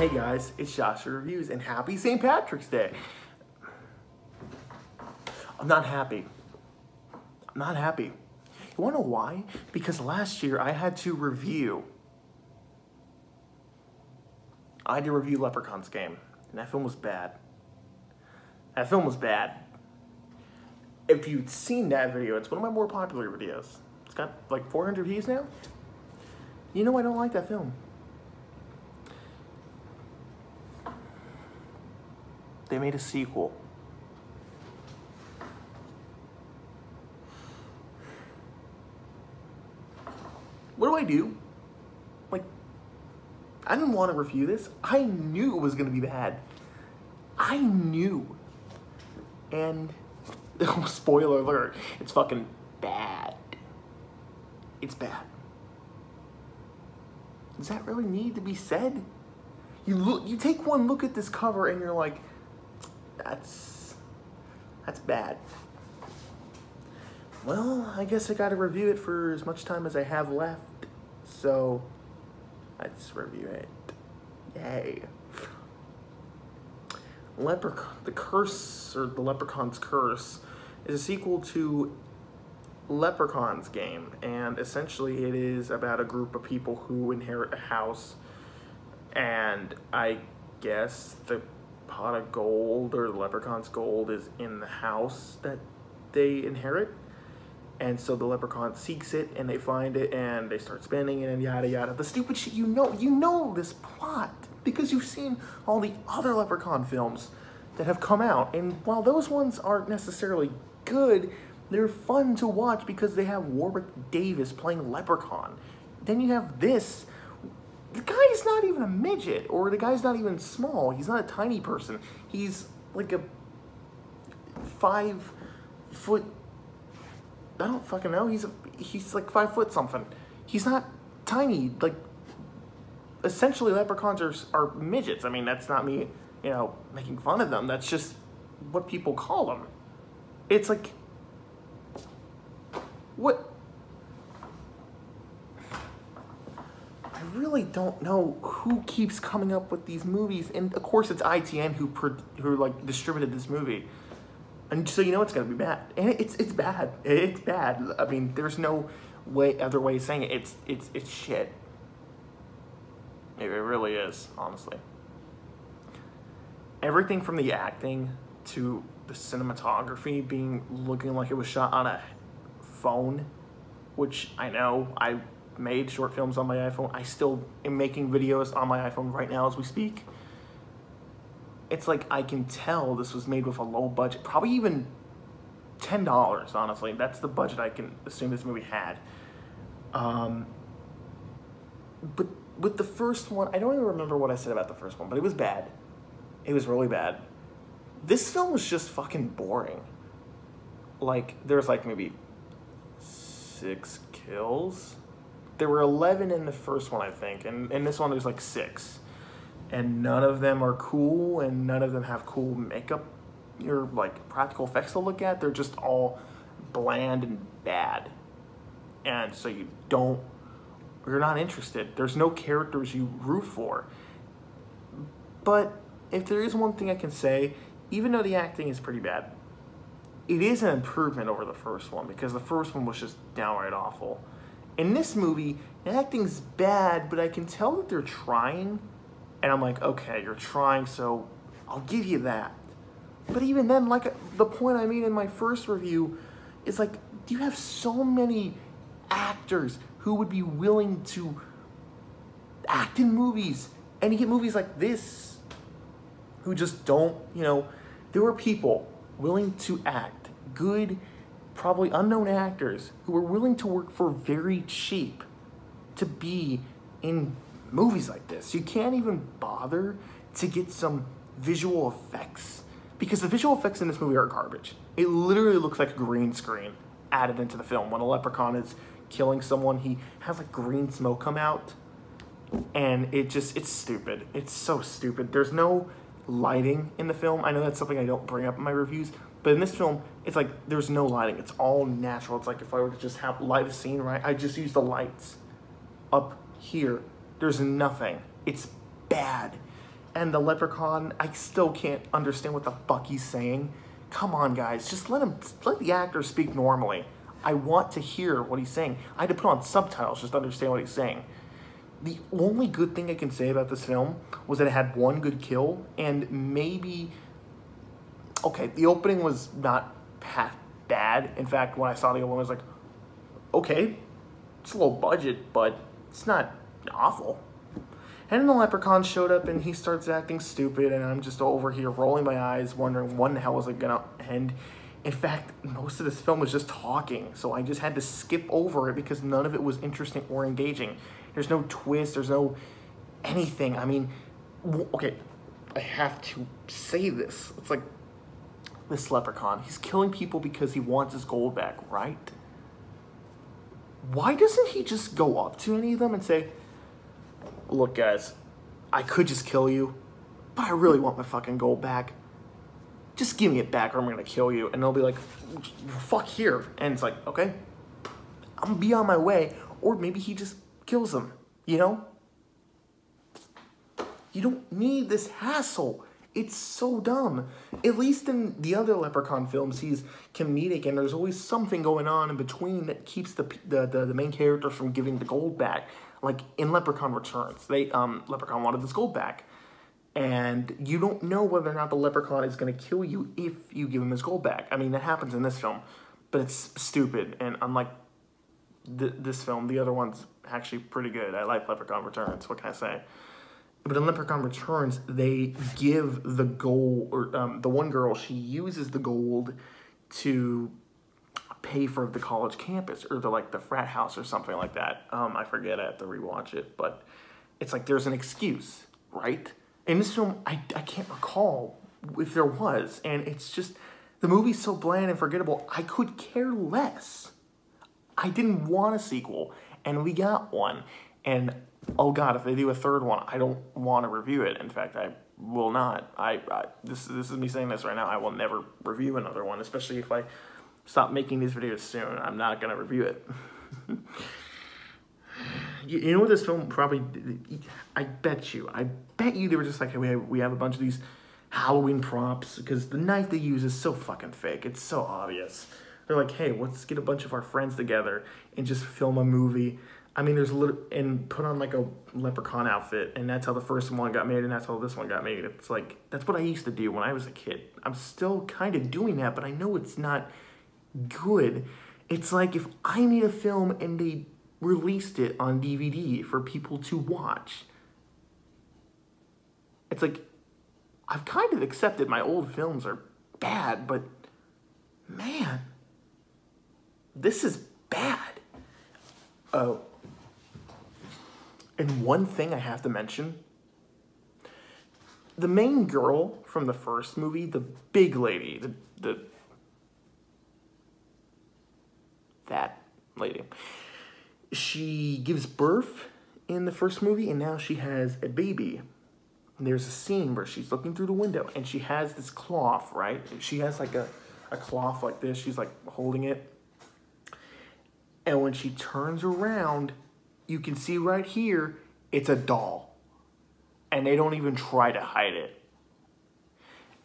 Hey guys, it's Joshua Reviews, and happy St. Patrick's Day. I'm not happy. I'm not happy. You wanna know why? Because last year I had to review Leprechauns game, and that film was bad. That film was bad. If you'd seen that video, it's one of my more popular videos. It's got like 400 views now. You know I don't like that film. They made a sequel. What do? Like, I didn't want to review this. I knew it was going to be bad. I knew. And, spoiler alert, it's fucking bad. It's bad. Does that really need to be said? You take one look at this cover and you're like, that's bad. Well, I guess I gotta review it for as much time as I have left, so let's review it. Yay. The Curse, or the Leprechaun's Curse, is a sequel to Leprechauns game, and essentially it is about a group of people who inherit a house, and I guess the pot of gold, or the leprechaun's gold, is in the house that they inherit. And so the leprechaun seeks it, and they find it, and they start spending it, and yada yada. The stupid shit, you know this plot because you've seen all the other Leprechaun films that have come out. And while those ones aren't necessarily good, they're fun to watch because they have Warwick Davis playing Leprechaun. Then you have this. The guy's not even a midget, or the guy's not even small. He's not a tiny person. He's like a 5 foot. I don't fucking know. He's like 5 foot something. He's not tiny. Like, essentially, leprechauns are midgets. I mean, that's not me, making fun of them. That's just what people call them. It's like, what? I really don't know who keeps coming up with these movies, and of course it's ITN who like distributed this movie, and so it's gonna be bad, and it's bad. It's bad. I mean, there's no other way of saying it. It's shit. It really is, honestly. Everything from the acting to the cinematography looking like it was shot on a phone, which I know I made short films on my iPhone. I still am making videos on my iPhone right now as we speak. It's like I can tell this was made with a low budget, probably even $10, honestly. That's the budget I can assume this movie had. But with the first one, I don't even remember what I said about the first one, but it was bad. It was really bad. This film was just fucking boring. Like, there's like maybe 6 kills. There were 11 in the first one, I think, and in this one there's like 6. And none of them are cool, and none of them have cool makeup or like practical effects to look at. They're just all bland and bad. And so you're not interested. There's no characters you root for. But if there is one thing I can say, even though the acting is pretty bad, it is an improvement over the first one, because the first one was just downright awful. In this movie, the acting's bad, but I can tell that they're trying, and I'm like, okay, you're trying, so I'll give you that. But even then, like the point I made in my first review, is like, you have so many actors who would be willing to act in movies, and you get movies like this, who just don't, there were people willing to act, good, probably unknown actors who were willing to work for very cheap to be in movies like this. You can't even bother to get some visual effects, because the visual effects in this movie are garbage. It literally looks like a green screen added into the film. When a leprechaun is killing someone, he has like green smoke come out, and it's stupid. It's so stupid. There's no lighting in the film. I know that's something I don't bring up in my reviews, but in this film, it's like there's no lighting. It's all natural. It's like if I were to just light a scene, right? I just use the lights up here. There's nothing. It's bad. And the Leprechaun, I still can't understand what the fuck he's saying. Come on, guys, just let the actor speak normally. I want to hear what he's saying. I had to put on subtitles just to understand what he's saying. The only good thing I can say about this film was that it had one good kill, and maybe, okay, the opening was not half bad. In fact, when I saw the opening, I was like, okay, it's a low budget, but it's not awful. And then the Leprechaun showed up, and he starts acting stupid, and I'm just over here rolling my eyes, wondering when the hell was it gonna end. In fact, most of this film was just talking, so I just had to skip over it because none of it was interesting or engaging. There's no twist, there's no anything. I mean, okay, I have to say this. It's like, this Leprechaun, he's killing people because he wants his gold back, right? Why doesn't he just go up to any of them and say, look, guys, I could just kill you, but I really want my fucking gold back. Just give me it back or I'm going to kill you. And they'll be like, fuck here. And it's like, okay, I'm going to be on my way. Or maybe he just kills them, you know? You don't need this hassle. It's so dumb. At least in the other Leprechaun films, he's comedic and there's always something going on in between that keeps the main characters from giving the gold back. Like in Leprechaun Returns, Leprechaun wanted this gold back. And you don't know whether or not the Leprechaun is going to kill you if you give him his gold back. I mean, that happens in this film, but it's stupid. And unlike this film, the other one's actually pretty good. I like Leprechaun Returns, what can I say? But in Leprechaun Returns, they give the gold, or the one girl, she uses the gold to pay for the college campus, or the frat house or something like that. I forget, I have to rewatch it, but it's like there's an excuse, right? In this film, I can't recall if there was, and it's just, the movie's so bland and forgettable, I could care less. I didn't want a sequel, and we got one, and oh god, if they do a third one, I don't want to review it. In fact, I will not. This is me saying this right now, I will never review another one, especially if I stop making these videos soon. I'm not going to review it. You know what this film probably, I bet you they were just like, hey, we have a bunch of these Halloween props, because the knife they use is so fucking fake. It's so obvious. They're like, hey, let's get a bunch of our friends together and just film a movie. I mean, and put on like a leprechaun outfit, and that's how the first one got made, and that's how this one got made. It's like, that's what I used to do when I was a kid. I'm still kind of doing that, but I know it's not good. It's like if I made a film and they released it on DVD for people to watch. It's like, I've kind of accepted my old films are bad, but man, this is bad. Oh, and one thing I have to mention, the main girl from the first movie, the big lady, that lady, she gives birth in the first movie, and now she has a baby. And there's a scene where she's looking through the window, and she has this cloth, right? She has like a cloth like this. She's like holding it. And when she turns around, you can see right here, it's a doll. And they don't even try to hide it.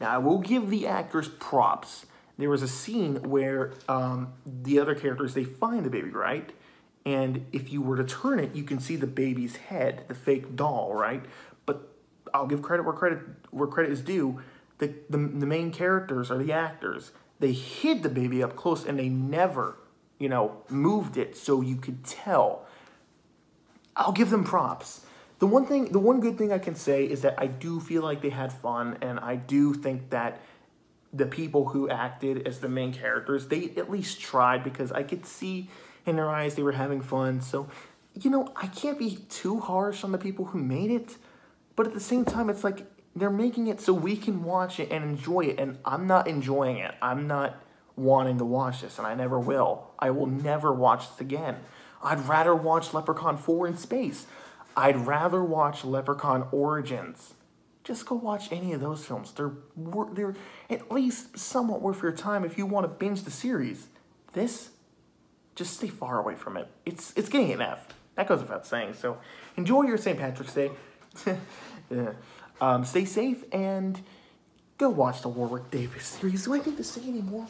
Now, I will give the actors props. There was a scene where the other characters, they find the baby, right? And if you were to turn it, you can see the baby's head, the fake doll, right? But I'll give credit where credit is due. The main characters are the actors. They hid the baby up close, and they never, you know, moved it so you could tell. I'll give them props. The one good thing I can say is that I do feel like they had fun, and I do think that the people who acted as the main characters, they at least tried, because I could see in their eyes they were having fun. So, you know, I can't be too harsh on the people who made it, but at the same time, it's like they're making it so we can watch it and enjoy it, and I'm not enjoying it. I'm not wanting to watch this, and I never will. I will never watch this again. I'd rather watch Leprechaun 4 in space. I'd rather watch Leprechaun Origins. Just go watch any of those films. They're at least somewhat worth your time if you want to binge the series. This, just stay far away from it. It's getting an F. That goes without saying. So enjoy your St. Patrick's Day. Yeah. Stay safe and go watch the Warwick Davis series. Do I need to say any more?